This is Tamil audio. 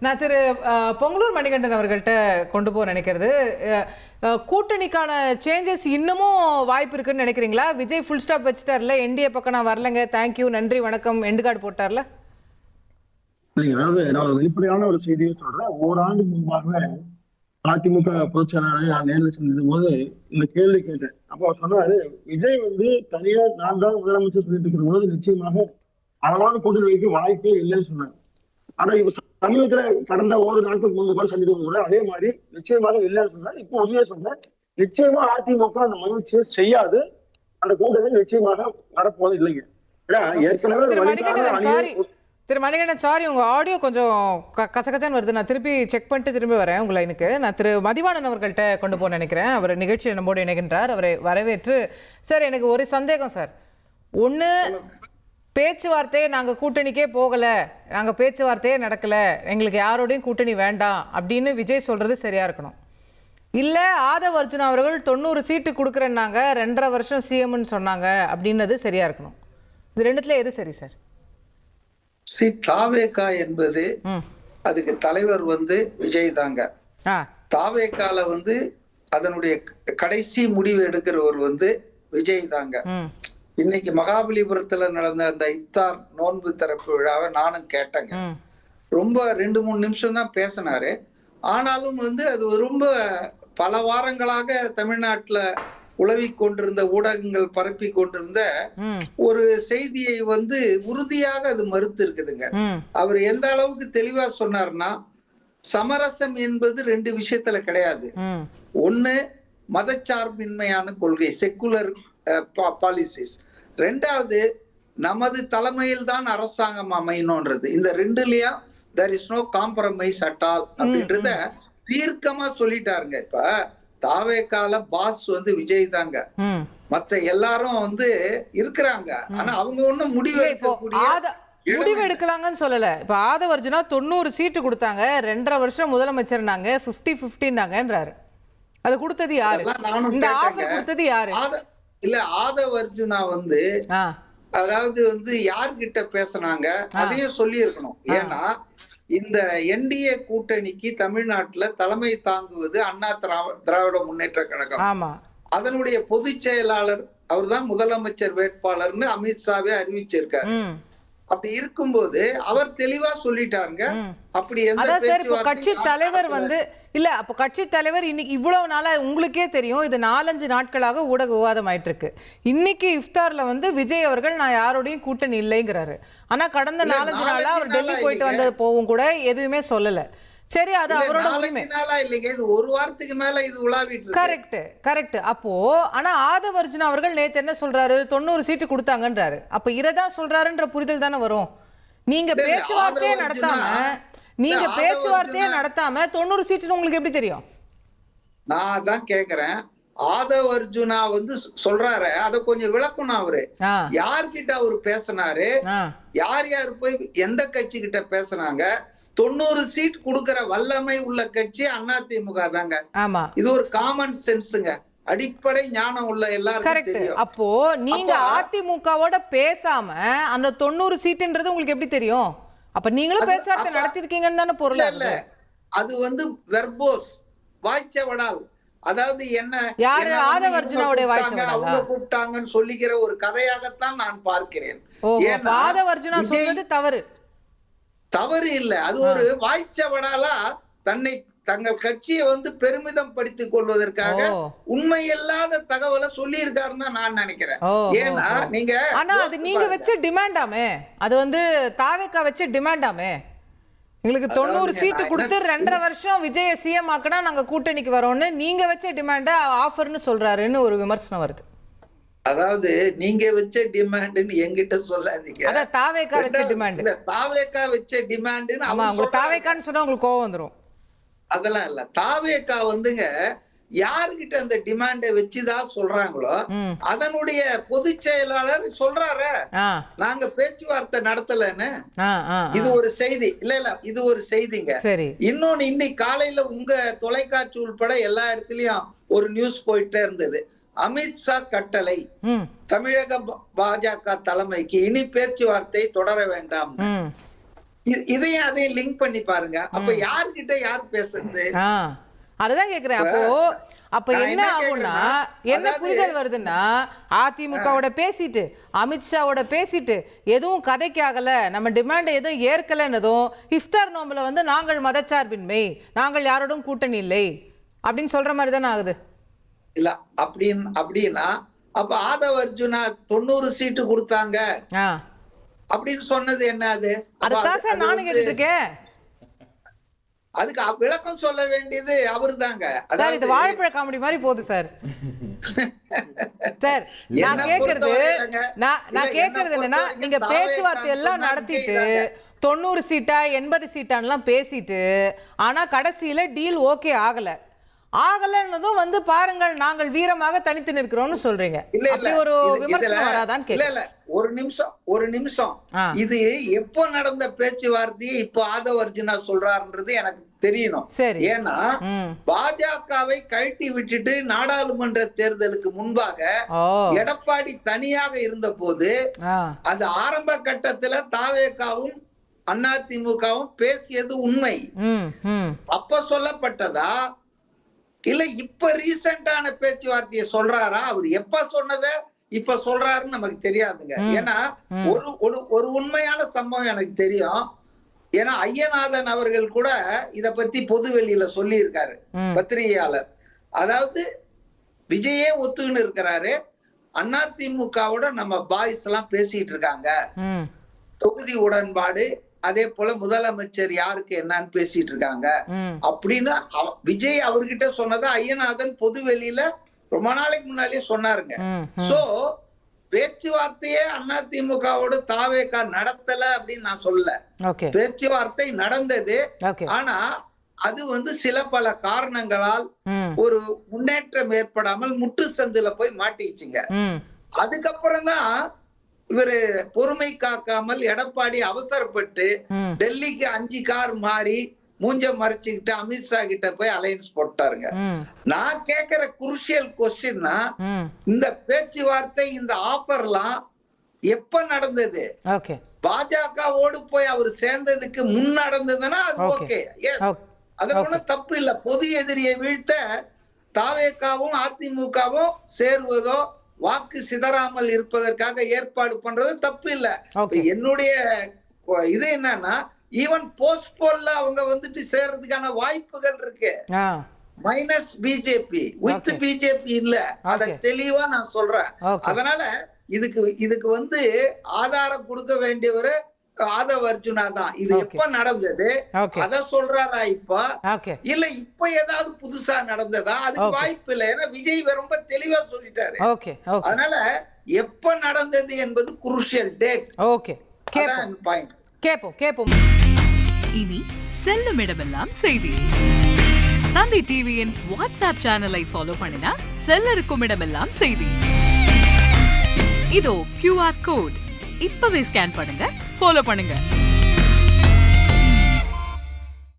நான் திரு பொங்கலூர் மணிகண்டன் அவர்கள்ட்ட கொண்டு போக நினைக்கிறது, கூட்டணிக்கான சேஞ்சஸ் இன்னமும் வாய்ப்பு இருக்குன்னு நினைக்கிறீங்களா? விஜய் ஃபுல் ஸ்டாப் வச்சுட்டார்ல, என்டிஏ பக்கம் நான் வரலங்க, தேங்க்யூ, நன்றி, வணக்கம், எண்டு கார்டு போட்டார்ல. அதாவது நான் வெளிப்படையான ஒரு செய்தியை சொல்றேன். ஓராண்டு முன்பாக அதிமுக பொதுச் செயலாளரை நான் நேரில் சந்திக்கும் போது இந்த கேள்வி கேட்டேன். அப்போ அவர் சொன்னாரு, விஜய் தனியா நான் தான் முதலமைச்சர் சொல்லிட்டு இருக்கிற போது நிச்சயமாக அளவான கூட்டணி வைக்க வாய்ப்பே இல்லைன்னு சொன்னார். ஆனா இப்ப சமீபத்துல கடந்த ஒரு நாட்களுக்கு முன்பு கூட சந்திக்கும் போது அதே மாதிரி நிச்சயமாக இல்லைன்னு சொன்னார். இப்போ உண்மையா சொன்னேன், நிச்சயமா அதிமுக அந்த முயற்சியை செய்யாது, அந்த கூட்டணி நிச்சயமாக வரப்போவது இல்லைங்க. ஏன்னா ஏற்கனவே திரு மணிகண்டன், சாரி, உங்க ஆடியோ கொஞ்சம் கசகச்சன்னு வருது. நான் திருப்பி செக் பண்ணிட்டு திரும்பி வரேன் உங்களை. எனக்கு நான் திரு மதிவாணன் அவர்கள்ட்ட கொண்டு போக நினைக்கிறேன். அவர் நிகழ்ச்சியில் நம்மோடு இணைகின்றார். அவரை வரவேற்று, சார் எனக்கு ஒரு சந்தேகம் சார். ஒன்று, பேச்சுவார்த்தையே நாங்கள் கூட்டணிக்கே போகலை, நாங்கள் பேச்சுவார்த்தையே நடக்கலை, எங்களுக்கு யாரோடையும் கூட்டணி வேண்டாம் அப்படின்னு விஜய் சொல்கிறது சரியாக இருக்கணும். இல்லை ஆதவ் அர்ஜுனா அவர்கள் 90 சீட்டு கொடுக்குறேன்னாங்க, 2.5 வருஷம் சிஎம்னு சொன்னாங்க அப்படின்னது சரியாக இருக்கணும். இது ரெண்டுத்துல எது சரி சார்? தாவேகா என்பது அதுக்கு தலைவர் விஜய் தாங்க. தாவேகால அதனுடைய கடைசி முடிவு எடுக்கிறவர் விஜய் தாங்க. இன்னைக்கு மகாபலிபுரத்துல நடந்த அந்த இஃப்தார் நோன்பு திறப்பு விழாவை நானும் கேட்டேங்க. ரொம்ப 2-3 நிமிஷம் தான் பேசினாரு. ஆனாலும் அது ரொம்ப பல வாரங்களாக தமிழ்நாட்டுல உளவி கொண்டிருந்த ஊடகங்கள் பரப்பி கொண்டிருந்த ஒரு செய்தியை உறுதியாக அது மறுத்து இருக்குதுங்க. அவர் எந்த அளவுக்கு தெளிவா சொன்னார்னா, சமரசம் என்பது 2 விஷயத்துல கிடையாது. ஒண்ணு மதச்சார்பின்மையான கொள்கை, செக்குலர் பாலிசிஸ். 2வது நமது தலைமையில் தான் அரசாங்கம் அமையணும்ன்றது. இந்த 2லயும் there is no compromise at all அப்படின்றத தீர்க்கமா சொல்லிட்டாருங்க. இப்ப தாவேகால பாஸ் விஜய் தாங்க, மத்த எல்லாரும் இருக்கிறாங்க. ஆனா அவங்க ஒண்ணும் முடிவு எடுக்கலாங்கன்னு சொல்லல. இப்ப ஆதவ் அர்ஜுனா 90 சீட்டு கொடுத்தாங்க, 2.5 வருஷம் முதலமைச்சர்னாங்க, 50-50ன்றாரு. அது கொடுத்தது யாரு? இந்த ஆஃபர் கொடுத்தது யாரு? இல்ல ஆதவ் அர்ஜுனா அதாவது யார்கிட்ட பேசினாங்க அதையும் சொல்லி இருக்கணும். ஏன்னா இந்த என்டிஏ கூட்டணிக்கு தமிழ்நாட்டுல தலைமை தாங்குவது அண்ணா திராவிட முன்னேற்ற கழகம். அதனுடைய பொதுச் செயலாளர் அவர் தான் முதலமைச்சர் வேட்பாளர்னு அமித்ஷாவே அறிவிச்சிருக்காரு. அப்படி இருக்கும்போது அவர் தெளிவா சொல்லிட்டாருங்க. அப்படி எந்த கட்சி தலைவர் இல்ல, அப்ப கட்சி தலைவர் இன்னைக்கு இவ்வளவு நாளா உங்களுக்கே தெரியும், இது 4-5 நாட்களாக ஊடக விவாதம் ஆயிட்டு இருக்கு. இன்னைக்கு இஃப்தார்ல விஜய் அவர்கள் நான் யாரோடையும் கூட்டணி இல்லைங்கிறாரு. ஆனா கடந்த 4-5 நாளா அவர் டெல்லி போயிட்டு வந்தது போவும் கூட எதுவுமே சொல்லல. சரி, அது அவரோட உரிமை. ஒரு வாரத்துக்கு மேல இது உலாவிட்டு. கரெக்ட். அப்போ ஆனா ஆதவ் அர்ஜுனா அவர்கள் நேத்து என்ன சொல்றாரு? 90 சீட்டு கொடுத்தாங்கன்றாரு. அப்ப இததான் சொல்றாருன்ற புரிதல் தானே வரும். நீங்க பேச்சுவார்த்தையே நடத்தாம 90 சீட்டு உங்களுக்கு எப்படி தெரியும்? நான் தான் கேக்குறேன். ஆதவ் அர்ஜுனா சொல்றாரு, அத கொஞ்சம் விளக்கணும். அவரு யார்கிட்ட அவரு பேசினாரு, யார் போய் எந்த கட்சி கிட்ட பேசினாங்க? 90 சீட் கொடுக்கிற வல்லமை உள்ள கட்சி அதிமுக தாங்க. இது ஒரு காமன் சென்ஸுங்க, அடிப்படை ஞானம் உள்ள எல்லாருக்கும் தெரியும். அப்போ நீங்க அதிமுகவோட பேசாம அந்த 90 சீட்டுன்றது உங்களுக்கு எப்படி தெரியும்? அப்ப நீங்களும் பேச்சுவார்த்தை நடத்திருக்கீங்கன்னு தானே பொருள். இல்ல, அது வெர்போஸ், வாய்ச்சவடால். அதாவது என்ன, யாரு ஆதவ் அர்ஜுனாவுடைய வாய்ச்சவடால் அவங்க கூப்பிட்டாங்கன்னு சொல்லிக்கிற ஒரு கதையாகத்தான் நான் பார்க்கிறேன். ஆதவ் அர்ஜுனா சொல்றது தவறு இல்ல, அது ஒரு வாய்ச்சவடாலா தங்கள் கட்சியை பெருமிதம் படுத்திக் கொள்வதற்காக உண்மையில்லாத தகவலை சொல்லி இருக்காருன்னு தான் நான் நினைக்கிறேன். ஏன்னா நீங்க வச்ச டிமாண்டாமே, அது தாவேகா வச்ச டிமாண்டாமே. எங்களுக்கு 90 சீட்டு கொடுத்து 2.5 வருஷம் விஜய சிஎம் ஆக்கினா நாங்க கூட்டணிக்கு வரோம்னு நீங்க வச்ச டிமாண்ட ஆஃபர்னு சொல்றாருன்னு ஒரு விமர்சனம் வருது. அதாவது நீங்க வச்ச டிமாண்ட்னு என்கிட்ட சொல்லாதீங்க. அதான் தாவேகா வச்ச டிமாண்ட். இல்ல, தாவேகா வச்ச டிமாண்ட்னு அவங்க தாவேகான்னு சொன்னா உங்களுக்கு கோவம் வந்துரும். அதெல்லாம் இல்ல, தாவேகா யாருகிட்ட அந்த டிமாண்டை வச்சுதான் சொல்றாங்களோ அதனுடைய பொதுச் செயலாளர் சொல்றாரு நாங்க பேச்சுவார்த்தை நடத்தலன்னு. இது ஒரு செய்தி. இல்ல இது ஒரு செய்திங்க. இன்னொன்னு, இன்னைக்கு காலையில உங்க தொலைக்காட்சி உள்பட எல்லா இடத்துலயும் ஒரு நியூஸ் போயிட்டே இருந்தது. அமித்ஷா கட்டளை தமிழக பாஜக தலைமைக்கு இனி பேச்சுவார்த்தை தொடர வேண்டாம். இதையும் அதையும் லிங்க் பண்ணி பாருங்க. அப்ப யாருக்கிட்ட யார் பேசுறது? அதுதான் கேக்குறேன். அப்ப என்ன ஆகும்னா, என்ன புரிதல் வருதுன்னா, அதிமுகவோட பேசிட்டு அமித்ஷாவோட பேசிட்டு எதுவும் கதைக்கு ஆகல, நம்ம டிமாண்ட் எதுவும் ஏற்கலன்னதும் இஃப்தார் நோம்புல வந்து நாங்கள் மதச்சார்பின்மை, நாங்கள் யாரோடும் கூட்டணி இல்லை அப்படின்னு சொல்ற மாதிரி தானே ஆகுது. இல்ல அப்படின்னா அப்ப ஆதவ் அர்ஜுனா 90 சீட்டு கொடுத்தாங்க அப்படின்னு சொன்னது என்ன? அதுதான் சார் நானும் கேட்டுட்டு இருக்கேன். அதுக்கு விளக்கம் சொல்ல வேண்டியது அவரு தாங்க. இது வாழைப்பழ காமெடி மாதிரி போகுது சார். சார் நான் கேக்குறது என்னன்னா, நீங்க பேச்சுவார்த்தை எல்லாம் நடத்திட்டு 90 சீட்டா 80 சீட்டான்லாம் பேசிட்டு, ஆனா கடைசியில டீல் ஓகே ஆகலன்னதும் வந்து பாருங்கள் நாங்கள் வீரமாக தனித்து நிற்கிறோம்னு சொல்றீங்க. அப்படி ஒரு விமர்சனம் வராதான் கேக்குறேன். இல்ல ஒரு நிமிஷம் இது எப்போ நடந்த பேச்சுவார்த்தையை இப்போ ஆதவ் அர்ஜுனா சொல்றாருன்றது எனக்கு தெரியணும். ஏன்னா பாஜகவை கழட்டி விட்டுட்டு நாடாளுமன்ற தேர்தலுக்கு முன்பாக எடப்பாடி தனியாக இருந்த போது அந்த ஆரம்ப கட்டத்துல தாவேகாவும் அதிமுகவும் பேசியது உண்மை. அப்ப சொல்லப்பட்டதா இல்ல இப்ப ரீசெண்டான பேச்சுவார்த்தையை சொல்றாரா? அவர் எப்ப சொன்னத இப்ப சொல்றாருன்னு நமக்கு தெரியாதுங்க. ஏன்னா ஒரு உண்மையான சம்பவம் எனக்கு தெரியும். ஏன்னா ஐயநாதன் அவர்கள் கூட இத பத்தி பொதுவெளியில சொல்லி இருக்காரு, பத்திரிகையாளர். அதாவது விஜயே ஒத்துக்கின்னு இருக்கிறாரு, அதிமுகவோட நம்ம பாய்ஸ் எல்லாம் பேசிட்டு இருக்காங்க, தொகுதி உடன்பாடு, அதே போல முதலமைச்சர் யாருக்கு என்னன்னு பேசிட்டு இருக்காங்க அப்படின்னு விஜய் அவர்கிட்ட சொன்னதை ஐயநாதன் பொதுவெளியில ரொம்ப நாளைக்கு முன்னாலே சொன்னாருங்க. சோ பேச்சுவார்த்தையே அதிமுகவோடு தாவேகா நடத்தல அப்படின்னு நான் சொல்லல. பேச்சுவார்த்தை நடந்தது. ஆனா அது வந்து சில பல காரணங்களால் ஒரு முன்னேற்றம் ஏற்படாமல் முற்று சந்துல போய் மாட்டிச்சுங்க. அதுக்கப்புறம் தான் இவரு பொறுமை காக்காமல் எடப்பாடி அவசரப்பட்டு டெல்லிக்கு 5 கார் மாறி மூஞ்ச மறைச்சுக்கிட்டு அமித்ஷா கிட்ட போய் அலையன்ஸ் போட்டாருங்க. நான் கேக்குற குருஷியல் கொஸ்டின்னா, இந்த பேச்சுவார்த்தை இந்த ஆஃபர்லாம் எப்ப நடந்தது? பாஜகவோடு போய் அவர் சேர்ந்ததுக்கு முன் நடந்ததுன்னா அது ஓகே, அது ஒண்ணும் தப்பு இல்ல. பொது எதிரியை வீழ்த்த தாவேகாவும் அதிமுகவும் சேர்வதோ வாக்கு சிதறாமல் இருப்பதற்காக ஏற்பாடு பண்றது தப்பு இல்ல. என்னுடைய இது என்னன்னா, ஈவன் போஸ்ட்போன்ல அவங்க வந்துட்டு சேர்றதுக்கான வாய்ப்புகள் இருக்கு. மைனஸ் பிஜேபி வித் பிஜேபி இல்ல, அத தெளிவா நான் சொல்றேன். அதனால இதுக்கு வந்து ஆதாரம் கொடுக்க வேண்டியவர் ஆதவ் அர்ஜுனா தான். இது எப்ப நடந்தது அத சொல்றாரா இப்ப? இல்ல இப்ப ஏதாவது புதுசா நடந்ததா? அதுக்கு வாய்ப்பு இல்லை. ஏன்னா விஜய் ரொம்ப தெளிவா சொல்லிட்டாரு. அதனால எப்ப நடந்தது என்பது குருஷியல் டேட். கேப்போம். இனி செல்லும் இடமெல்லாம் செய்தி. தந்தி டிவியின் வாட்ஸ்அப் சேனலை ஃபாலோ பண்ணினா செல்ல இருக்கும் இடமெல்லாம் செய்தி. இதோ QR கோட் இப்பவே ஸ்கேன் பண்ணுங்க, ஃபாலோ பண்ணுங்க.